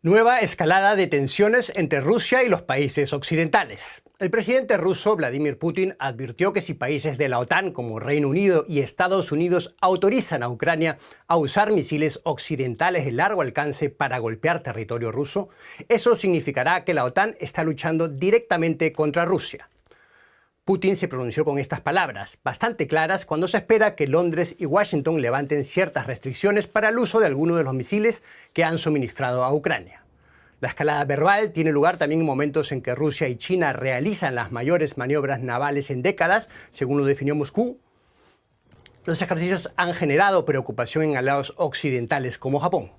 Nueva escalada de tensiones entre Rusia y los países occidentales. El presidente ruso Vladimir Putin advirtió que si países de la OTAN como Reino Unido y Estados Unidos autorizan a Ucrania a usar misiles occidentales de largo alcance para golpear territorio ruso, eso significará que la OTAN está luchando directamente contra Rusia. Putin se pronunció con estas palabras, bastante claras, cuando se espera que Londres y Washington levanten ciertas restricciones para el uso de algunos de los misiles que han suministrado a Ucrania. La escalada verbal tiene lugar también en momentos en que Rusia y China realizan las mayores maniobras navales en décadas, según lo definió Moscú. Los ejercicios han generado preocupación en aliados occidentales como Japón.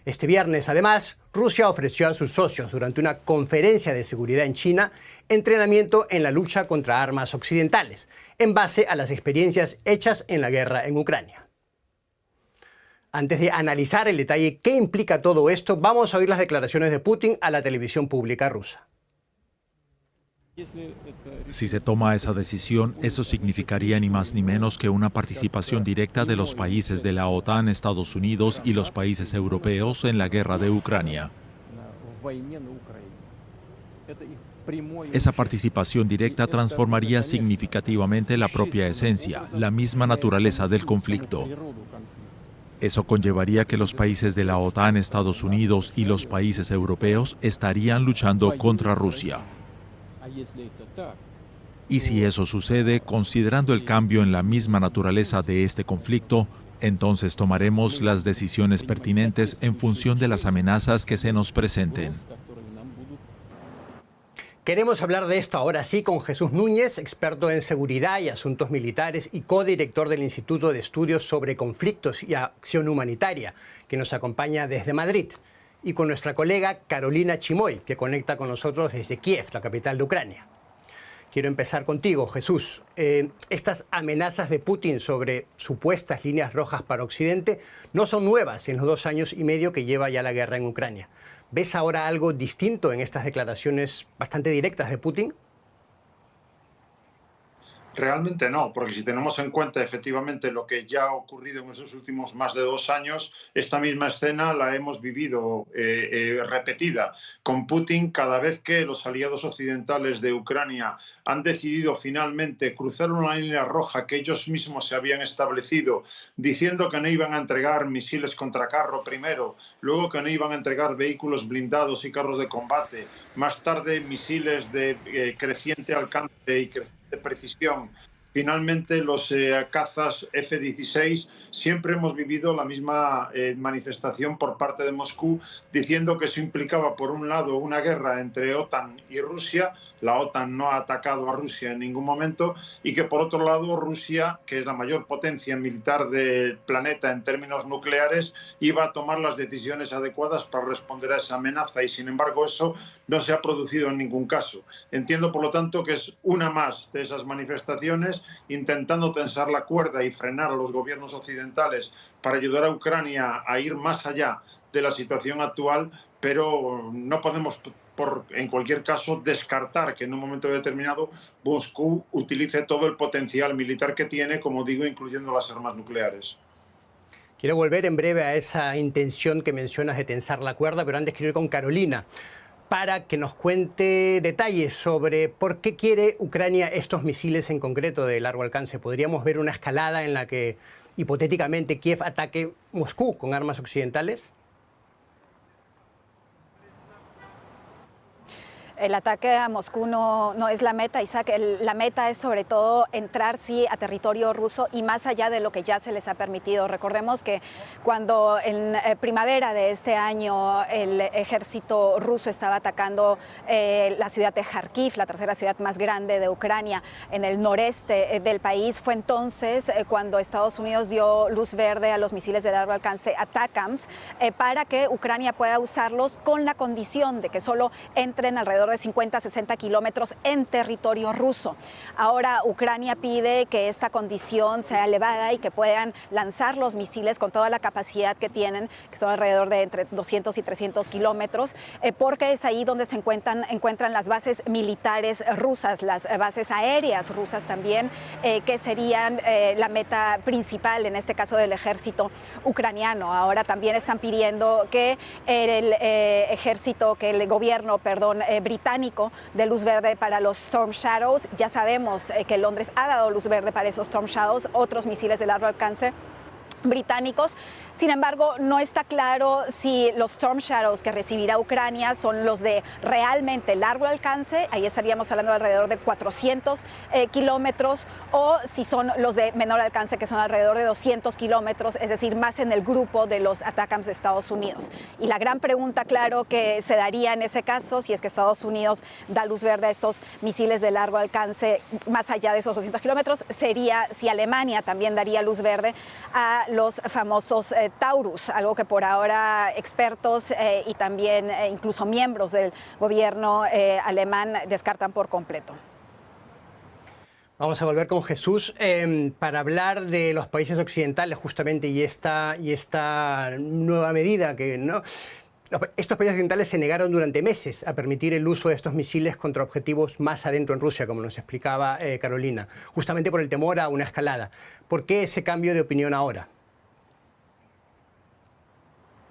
Este viernes, además, Rusia ofreció a sus socios durante una conferencia de seguridad en China entrenamiento en la lucha contra armas occidentales, en base a las experiencias hechas en la guerra en Ucrania. Antes de analizar el detalle qué implica todo esto, vamos a oír las declaraciones de Putin a la televisión pública rusa. Si se toma esa decisión, eso significaría ni más ni menos que una participación directa de los países de la OTAN, Estados Unidos y los países europeos en la guerra de Ucrania. Esa participación directa transformaría significativamente la propia esencia, la misma naturaleza del conflicto. Eso conllevaría que los países de la OTAN, Estados Unidos y los países europeos estarían luchando contra Rusia. Y si eso sucede, considerando el cambio en la misma naturaleza de este conflicto, entonces tomaremos las decisiones pertinentes en función de las amenazas que se nos presenten. Queremos hablar de esto ahora sí con Jesús Núñez, experto en seguridad y asuntos militares y codirector del Instituto de Estudios sobre Conflictos y Acción Humanitaria, que nos acompaña desde Madrid, y con nuestra colega Carolina Chimoy, que conecta con nosotros desde Kiev, la capital de Ucrania. Quiero empezar contigo, Jesús. Estas amenazas de Putin sobre supuestas líneas rojas para Occidente no son nuevas en los 2 años y medio que lleva ya la guerra en Ucrania. ¿Ves ahora algo distinto en estas declaraciones bastante directas de Putin? Realmente no, porque si tenemos en cuenta efectivamente lo que ya ha ocurrido en esos últimos más de 2 años, esta misma escena la hemos vivido repetida con Putin cada vez que los aliados occidentales de Ucrania han decidido finalmente cruzar una línea roja que ellos mismos se habían establecido, diciendo que no iban a entregar misiles contra carro primero, luego que no iban a entregar vehículos blindados y carros de combate, más tarde misiles de creciente alcance y creciente precisión. Finalmente, los cazas F-16, siempre hemos vivido la misma manifestación por parte de Moscú, diciendo que eso implicaba, por un lado, una guerra entre OTAN y Rusia. La OTAN no ha atacado a Rusia en ningún momento, y que, por otro lado, Rusia, que es la mayor potencia militar del planeta en términos nucleares, iba a tomar las decisiones adecuadas para responder a esa amenaza, y sin embargo eso no se ha producido en ningún caso. Entiendo, por lo tanto, que es una más de esas manifestaciones intentando tensar la cuerda y frenar a los gobiernos occidentales para ayudar a Ucrania a ir más allá de la situación actual, pero no podemos, en cualquier caso, descartar que en un momento determinado Moscú utilice todo el potencial militar que tiene, como digo, incluyendo las armas nucleares. Quiero volver en breve a esa intención que mencionas de tensar la cuerda, pero antes quiero ir con Carolina para que nos cuente detalles sobre por qué quiere Ucrania estos misiles en concreto de largo alcance. ¿Podríamos ver una escalada en la que hipotéticamente Kiev ataque Moscú con armas occidentales? El ataque a Moscú no es la meta, Isaac. La meta es sobre todo entrar, sí, a territorio ruso y más allá de lo que ya se les ha permitido. Recordemos que cuando en primavera de este año el ejército ruso estaba atacando la ciudad de Kharkiv, la tercera ciudad más grande de Ucrania, en el noreste del país, fue entonces cuando Estados Unidos dio luz verde a los misiles de largo alcance ATACMS para que Ucrania pueda usarlos con la condición de que solo entren alrededor alrededor de 50-60 kilómetros en territorio ruso. Ahora Ucrania pide que esta condición sea elevada y que puedan lanzar los misiles con toda la capacidad que tienen, que son alrededor de entre 200 y 300 kilómetros, porque es ahí donde se encuentran las bases militares rusas, las bases aéreas rusas también, que serían la meta principal, en este caso del ejército ucraniano. Ahora también están pidiendo que el gobierno británico dé luz verde para los Storm Shadows. Ya sabemos que Londres ha dado luz verde para esos Storm Shadows, otros misiles de largo alcance británicos. Sin embargo, no está claro si los Storm Shadows que recibirá Ucrania son los de realmente largo alcance, ahí estaríamos hablando de alrededor de 400 kilómetros, o si son los de menor alcance, que son alrededor de 200 kilómetros, es decir, más en el grupo de los ATACMS de Estados Unidos. Y la gran pregunta, claro, que se daría en ese caso, si es que Estados Unidos da luz verde a estos misiles de largo alcance más allá de esos 200 kilómetros, sería si Alemania también daría luz verde a los famosos Taurus, algo que por ahora expertos y también incluso miembros del gobierno alemán descartan por completo. Vamos a volver con Jesús para hablar de los países occidentales justamente y esta nueva medida que no. Estos países occidentales se negaron durante meses a permitir el uso de estos misiles contra objetivos más adentro en Rusia, como nos explicaba Carolina, justamente por el temor a una escalada. ¿Por qué ese cambio de opinión ahora?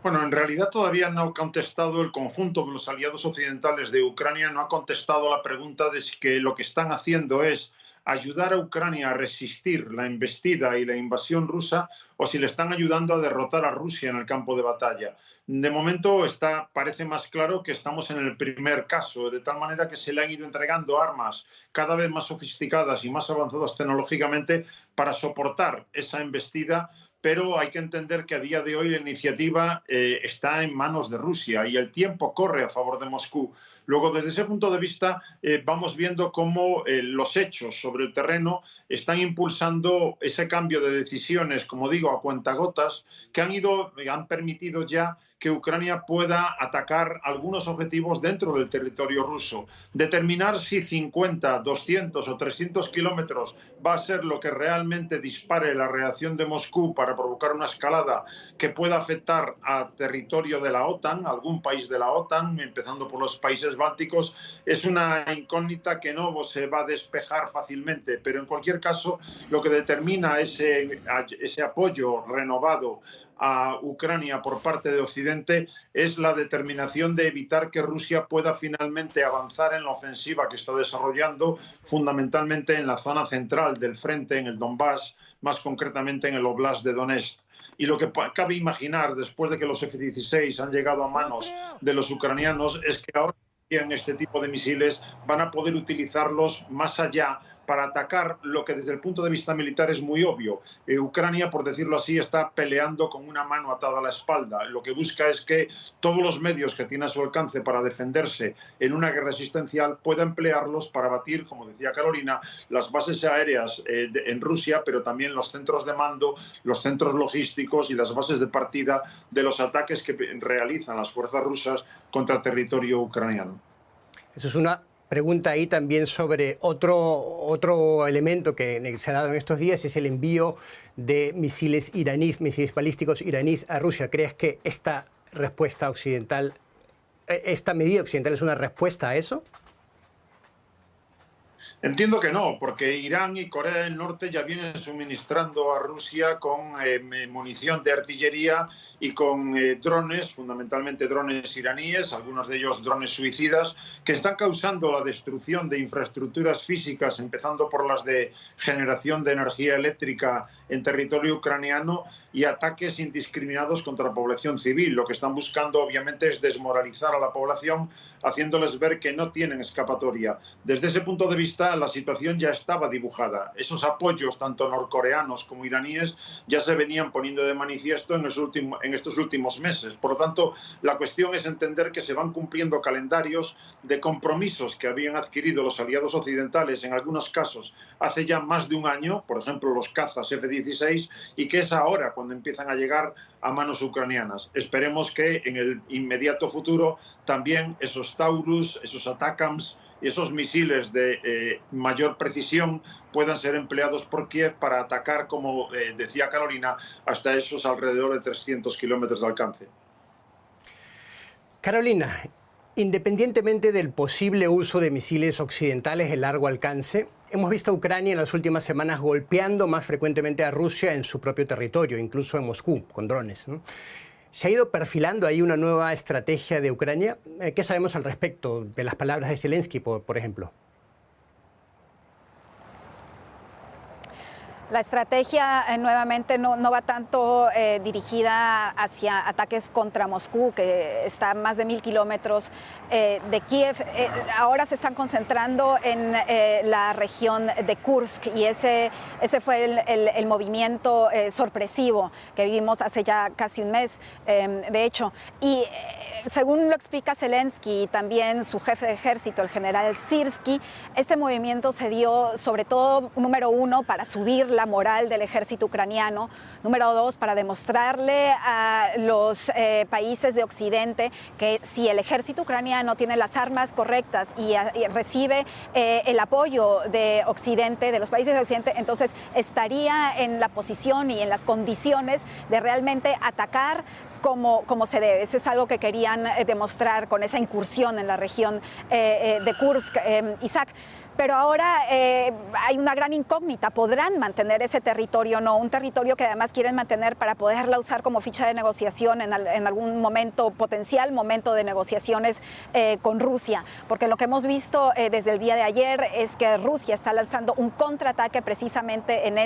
Bueno, en realidad todavía no ha contestado el conjunto de los aliados occidentales de Ucrania, no ha contestado la pregunta de si que lo que están haciendo es ayudar a Ucrania a resistir la embestida y la invasión rusa o si le están ayudando a derrotar a Rusia en el campo de batalla. De momento parece más claro que estamos en el primer caso, de tal manera que se le han ido entregando armas cada vez más sofisticadas y más avanzadas tecnológicamente para soportar esa embestida, pero hay que entender que a día de hoy la iniciativa está en manos de Rusia y el tiempo corre a favor de Moscú. Luego, desde ese punto de vista, vamos viendo cómo los hechos sobre el terreno están impulsando ese cambio de decisiones, como digo, a cuentagotas, que han permitido ya que Ucrania pueda atacar algunos objetivos dentro del territorio ruso. Determinar si 50, 200 o 300 kilómetros va a ser lo que realmente dispare la reacción de Moscú para provocar una escalada que pueda afectar a territorio de la OTAN, algún país de la OTAN, empezando por los países bálticos, es una incógnita que no se va a despejar fácilmente. Pero en cualquier caso, lo que determina ese apoyo renovado a Ucrania por parte de Occidente es la determinación de evitar que Rusia pueda finalmente avanzar en la ofensiva que está desarrollando, fundamentalmente en la zona central del frente, en el Donbass, más concretamente en el Oblast de Donetsk. Y lo que cabe imaginar después de que los F-16 han llegado a manos de los ucranianos es que ahora en este tipo de misiles van a poder utilizarlos más allá para atacar lo que desde el punto de vista militar es muy obvio. Ucrania, por decirlo así, está peleando con una mano atada a la espalda. Lo que busca es que todos los medios que tiene a su alcance para defenderse en una guerra existencial pueda emplearlos para batir, como decía Carolina, las bases aéreas en Rusia, pero también los centros de mando, los centros logísticos y las bases de partida de los ataques que realizan las fuerzas rusas contra el territorio ucraniano. Eso es una pregunta ahí también sobre otro elemento que se ha dado en estos días, es el envío de misiles iraníes, misiles balísticos iraníes a Rusia. ¿Crees que esta respuesta occidental, esta medida occidental es una respuesta a eso? Entiendo que no, porque Irán y Corea del Norte ya vienen suministrando a Rusia con munición de artillería y con drones, fundamentalmente drones iraníes, algunos de ellos drones suicidas, que están causando la destrucción de infraestructuras físicas, empezando por las de generación de energía eléctrica en territorio ucraniano, y ataques indiscriminados contra la población civil. Lo que están buscando, obviamente, es desmoralizar a la población, haciéndoles ver que no tienen escapatoria. Desde ese punto de vista, ya la situación ya estaba dibujada. Esos apoyos, tanto norcoreanos como iraníes, ya se venían poniendo de manifiesto en estos últimos meses. Por lo tanto, la cuestión es entender que se van cumpliendo calendarios de compromisos que habían adquirido los aliados occidentales, en algunos casos hace ya más de un año, por ejemplo los cazas F-16, y que es ahora cuando empiezan a llegar a manos ucranianas. Esperemos que en el inmediato futuro también esos Taurus, esos Atacams y esos misiles de mayor precisión puedan ser empleados por Kiev para atacar, como decía Carolina, hasta esos alrededor de 300 kilómetros de alcance. Carolina, independientemente del posible uso de misiles occidentales de largo alcance, hemos visto a Ucrania en las últimas semanas golpeando más frecuentemente a Rusia en su propio territorio, incluso en Moscú, con drones, ¿no? ¿Se ha ido perfilando ahí una nueva estrategia de Ucrania? ¿Qué sabemos al respecto de las palabras de Zelensky, por ejemplo? La estrategia nuevamente no va tanto dirigida hacia ataques contra Moscú, que está a más de 1000 kilómetros de Kiev. Ahora se están concentrando en la región de Kursk y ese fue el movimiento sorpresivo que vivimos hace ya casi un mes, de hecho. Y según lo explica Zelensky y también su jefe de ejército, el general Syrskyi, este movimiento se dio sobre todo, número uno, para subir la moral del ejército ucraniano, número dos, para demostrarle a los países de Occidente que si el ejército ucraniano tiene las armas correctas y recibe el apoyo de Occidente, de los países de Occidente, entonces estaría en la posición y en las condiciones de realmente atacar como se debe. Eso es algo que querían demostrar con esa incursión en la región de Kursk, Isaac. Pero ahora hay una gran incógnita. ¿Podrán mantener ese territorio o no? Un territorio que además quieren mantener para poderla usar como ficha de negociación en algún momento, potencial momento de negociaciones con Rusia. Porque lo que hemos visto desde el día de ayer es que Rusia está lanzando un contraataque precisamente en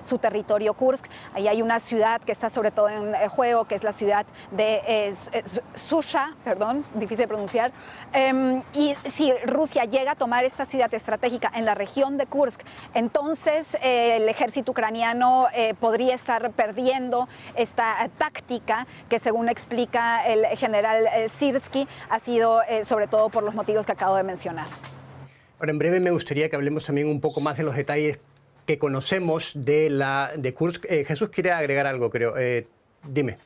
su territorio Kursk. Ahí hay una ciudad que está sobre todo en juego, que es la ciudad de Susha, perdón, difícil de pronunciar. Y si Rusia llega a tomar esta ciudad estratégica en la región de Kursk, entonces el ejército ucraniano podría estar perdiendo esta táctica que, según explica el general Syrskyi, ha sido sobre todo por los motivos que acabo de mencionar. Ahora, en breve me gustaría que hablemos también un poco más de los detalles que conocemos de Kursk. Jesús quiere agregar algo, creo. Dime.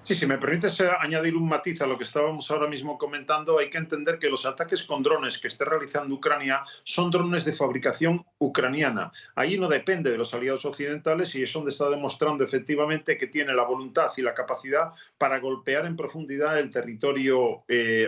Sí, si me permites añadir un matiz a lo que estábamos ahora mismo comentando, hay que entender que los ataques con drones que esté realizando Ucrania son drones de fabricación ucraniana. Ahí no depende de los aliados occidentales y es donde está demostrando efectivamente que tiene la voluntad y la capacidad para golpear en profundidad el territorio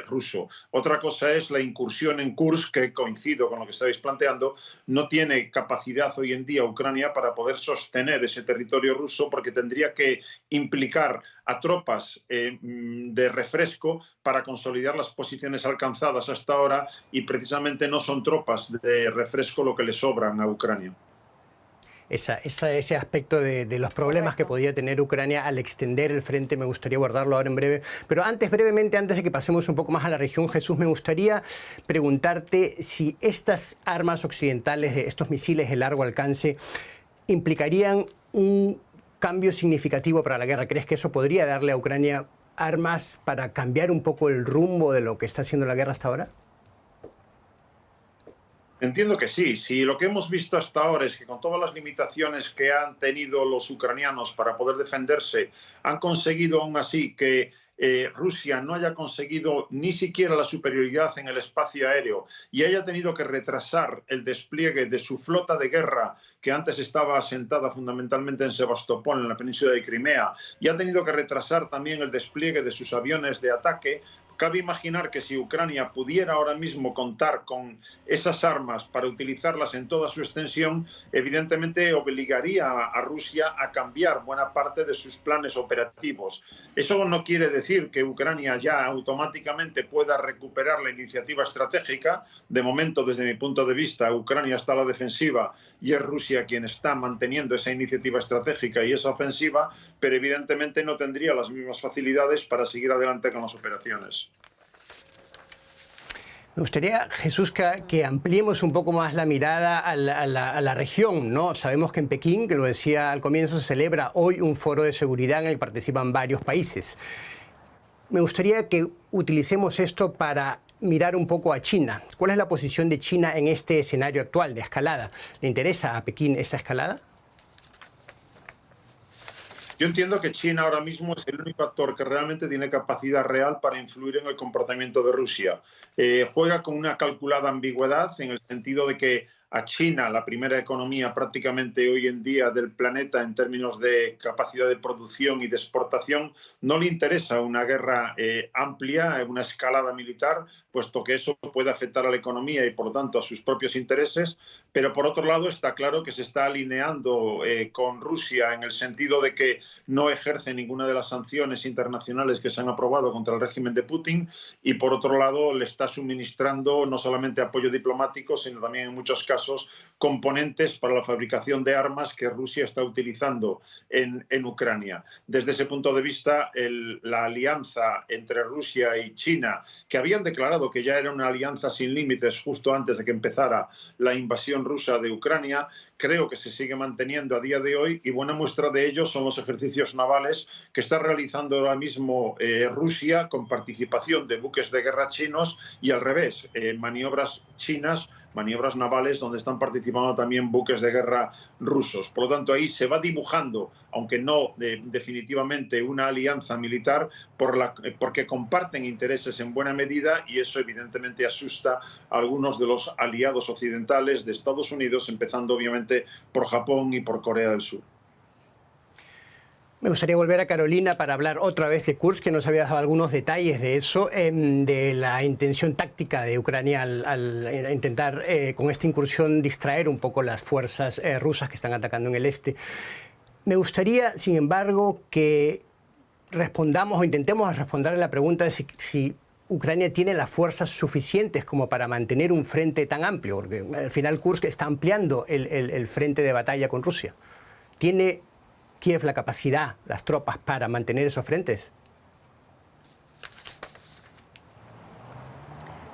ruso. Otra cosa es la incursión en Kursk, que coincido con lo que estáis planteando, no tiene capacidad hoy en día Ucrania para poder sostener ese territorio ruso, porque tendría que implicar a tropas de refresco para consolidar las posiciones alcanzadas hasta ahora, y precisamente no son tropas de refresco lo que le sobran a Ucrania. Ese aspecto de los problemas que podía tener Ucrania al extender el frente, me gustaría guardarlo ahora en breve. Pero brevemente, antes de que pasemos un poco más a la región, Jesús, me gustaría preguntarte si estas armas occidentales, estos misiles de largo alcance, implicarían un cambio significativo para la guerra. ¿Crees que eso podría darle a Ucrania armas para cambiar un poco el rumbo de lo que está haciendo la guerra hasta ahora? Entiendo que sí. Si lo que hemos visto hasta ahora es que con todas las limitaciones que han tenido los ucranianos para poder defenderse, han conseguido aún así que Rusia no haya conseguido ni siquiera la superioridad en el espacio aéreo y haya tenido que retrasar el despliegue de su flota de guerra, que antes estaba asentada fundamentalmente en Sebastopol, en la península de Crimea, y ha tenido que retrasar también el despliegue de sus aviones de ataque, cabe imaginar que si Ucrania pudiera ahora mismo contar con esas armas para utilizarlas en toda su extensión, evidentemente obligaría a Rusia a cambiar buena parte de sus planes operativos. Eso no quiere decir que Ucrania ya automáticamente pueda recuperar la iniciativa estratégica. De momento, desde mi punto de vista, Ucrania está a la defensiva y es Rusia quien está manteniendo esa iniciativa estratégica y esa ofensiva, pero evidentemente no tendría las mismas facilidades para seguir adelante con las operaciones. Me gustaría, Jesús, que ampliemos un poco más la mirada a la región, ¿no? Sabemos que en Pekín, que lo decía al comienzo, se celebra hoy un foro de seguridad en el que participan varios países. Me gustaría que utilicemos esto para mirar un poco a China. ¿Cuál es la posición de China en este escenario actual de escalada? ¿Le interesa a Pekín esa escalada? Yo entiendo que China ahora mismo es el único actor que realmente tiene capacidad real para influir en el comportamiento de Rusia. Juega con una calculada ambigüedad en el sentido de que a China, la primera economía prácticamente hoy en día del planeta en términos de capacidad de producción y de exportación, no le interesa una guerra amplia, una escalada militar, puesto que eso puede afectar a la economía y por lo tanto a sus propios intereses. Pero por otro lado está claro que se está alineando con Rusia en el sentido de que no ejerce ninguna de las sanciones internacionales que se han aprobado contra el régimen de Putin y por otro lado le está suministrando no solamente apoyo diplomático, sino también en muchos casos componentes para la fabricación de armas que Rusia está utilizando en Ucrania. Desde ese punto de vista, la alianza entre Rusia y China, que habían declarado que ya era una alianza sin límites justo antes de que empezara la invasión rusa de Ucrania, creo que se sigue manteniendo a día de hoy y buena muestra de ello son los ejercicios navales que está realizando ahora mismo Rusia con participación de buques de guerra chinos y al revés, maniobras chinas, maniobras navales donde están participando también buques de guerra rusos. Por lo tanto, ahí se va dibujando, aunque no definitivamente una alianza militar, porque comparten intereses en buena medida y eso evidentemente asusta a algunos de los aliados occidentales de Estados Unidos, empezando obviamente por Japón y por Corea del Sur. Me gustaría volver a Carolina para hablar otra vez de Kursk, que nos había dado algunos detalles de eso, de la intención táctica de Ucrania al intentar con esta incursión distraer un poco las fuerzas rusas que están atacando en el este. Me gustaría, sin embargo, que respondamos o intentemos responder a la pregunta de si Ucrania tiene las fuerzas suficientes como para mantener un frente tan amplio, porque al final Kursk está ampliando el frente de batalla con Rusia. ¿Tiene Kiev la capacidad, las tropas, para mantener esos frentes?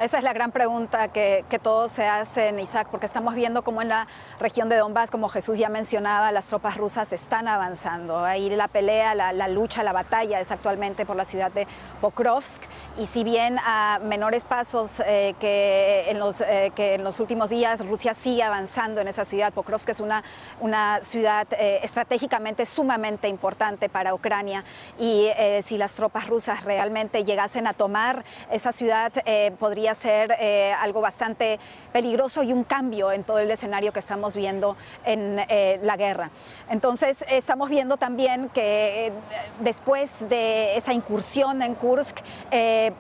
Esa es la gran pregunta que todos se hacen, Isaac, porque estamos viendo cómo en la región de Donbass, como Jesús ya mencionaba, las tropas rusas están avanzando. Ahí la pelea, la lucha, la batalla es actualmente por la ciudad de Pokrovsk. Y si bien a menores pasos que en los últimos días, Rusia sigue avanzando en esa ciudad. Pokrovsk es una ciudad estratégicamente sumamente importante para Ucrania. Y si las tropas rusas realmente llegasen a tomar esa ciudad, podría ser algo bastante peligroso y un cambio en todo el escenario que estamos viendo en la guerra. Entonces estamos viendo también que después de esa incursión en Kursk,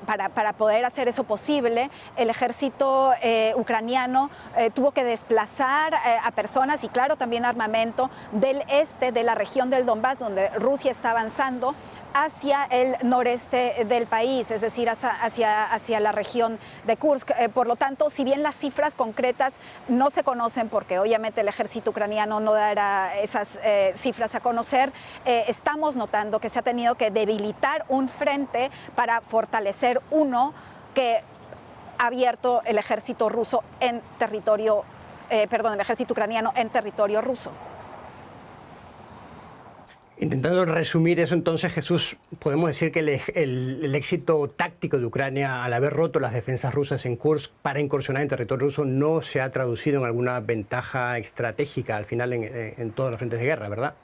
para poder hacer eso posible, el ejército ucraniano tuvo que desplazar a personas y claro también armamento del este de la región del Donbass, donde Rusia está avanzando, hacia el noreste del país, es decir, hacia la región de Kursk. Por lo tanto, si bien las cifras concretas no se conocen, porque obviamente el ejército ucraniano no dará esas cifras a conocer, estamos notando que se ha tenido que debilitar un frente para fortalecer uno que ha abierto el ejército ruso en territorio, el ejército ucraniano en territorio ruso. Intentando resumir eso, entonces, Jesús, podemos decir que el éxito táctico de Ucrania al haber roto las defensas rusas en Kursk para incursionar en territorio ruso no se ha traducido en alguna ventaja estratégica al final en todos los frentes de guerra, ¿verdad?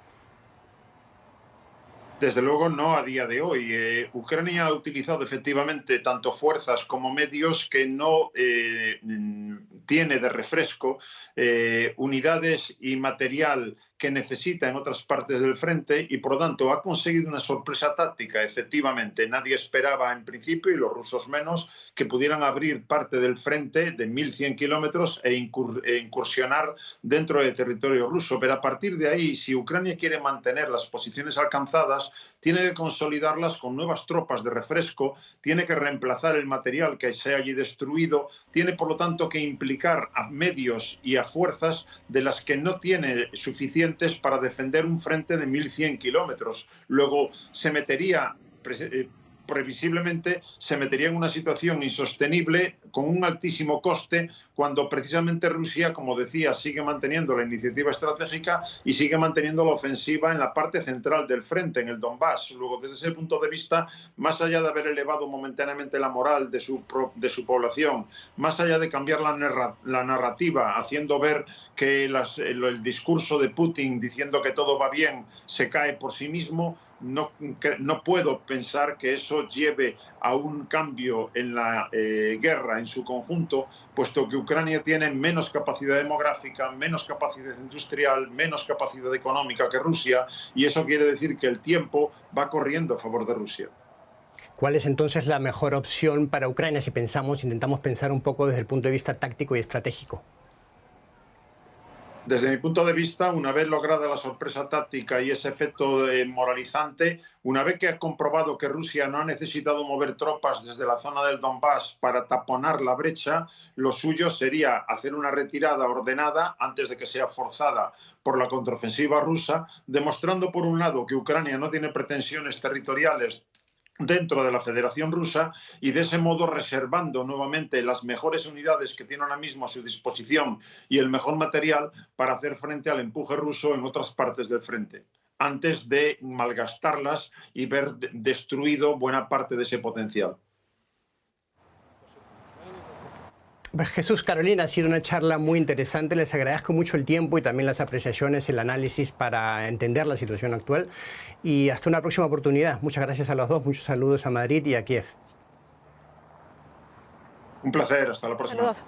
Desde luego no a día de hoy. Ucrania ha utilizado efectivamente tanto fuerzas como medios que no tiene de refresco unidades y material que necesita en otras partes del frente y por lo tanto ha conseguido una sorpresa táctica. Efectivamente, nadie esperaba en principio, y los rusos menos, que pudieran abrir parte del frente de 1.100 kilómetros e incursionar dentro del territorio ruso. Pero a partir de ahí, si Ucrania quiere mantener las posiciones alcanzadas, tiene que consolidarlas con nuevas tropas de refresco, tiene que reemplazar el material que se ha allí destruido, tiene por lo tanto que implicar a medios y a fuerzas de las que no tiene suficientes para defender un frente de 1.100 kilómetros. Luego se metería previsiblemente se metería en una situación insostenible con un altísimo coste, cuando precisamente Rusia, como decía, sigue manteniendo la iniciativa estratégica y sigue manteniendo la ofensiva en la parte central del frente, en el Donbass. Luego, desde ese punto de vista, más allá de haber elevado momentáneamente la moral de su población, más allá de cambiar la narrativa, haciendo ver que el discurso de Putin diciendo que todo va bien se cae por sí mismo, no puedo pensar que eso lleve a un cambio en la guerra en su conjunto, puesto que Ucrania tiene menos capacidad demográfica, menos capacidad industrial, menos capacidad económica que Rusia, y eso quiere decir que el tiempo va corriendo a favor de Rusia. ¿Cuál es entonces la mejor opción para Ucrania si intentamos pensar un poco desde el punto de vista táctico y estratégico? Desde mi punto de vista, una vez lograda la sorpresa táctica y ese efecto moralizante, una vez que ha comprobado que Rusia no ha necesitado mover tropas desde la zona del Donbass para taponar la brecha, lo suyo sería hacer una retirada ordenada antes de que sea forzada por la contraofensiva rusa, demostrando por un lado que Ucrania no tiene pretensiones territoriales dentro de la Federación Rusa, y de ese modo reservando nuevamente las mejores unidades que tiene ahora mismo a su disposición y el mejor material para hacer frente al empuje ruso en otras partes del frente, antes de malgastarlas y ver destruido buena parte de ese potencial. Jesús, Carolina, ha sido una charla muy interesante. Les agradezco mucho el tiempo y también las apreciaciones, el análisis para entender la situación actual. Y hasta una próxima oportunidad. Muchas gracias a los dos. Muchos saludos a Madrid y a Kiev. Un placer. Hasta la próxima. Saludos.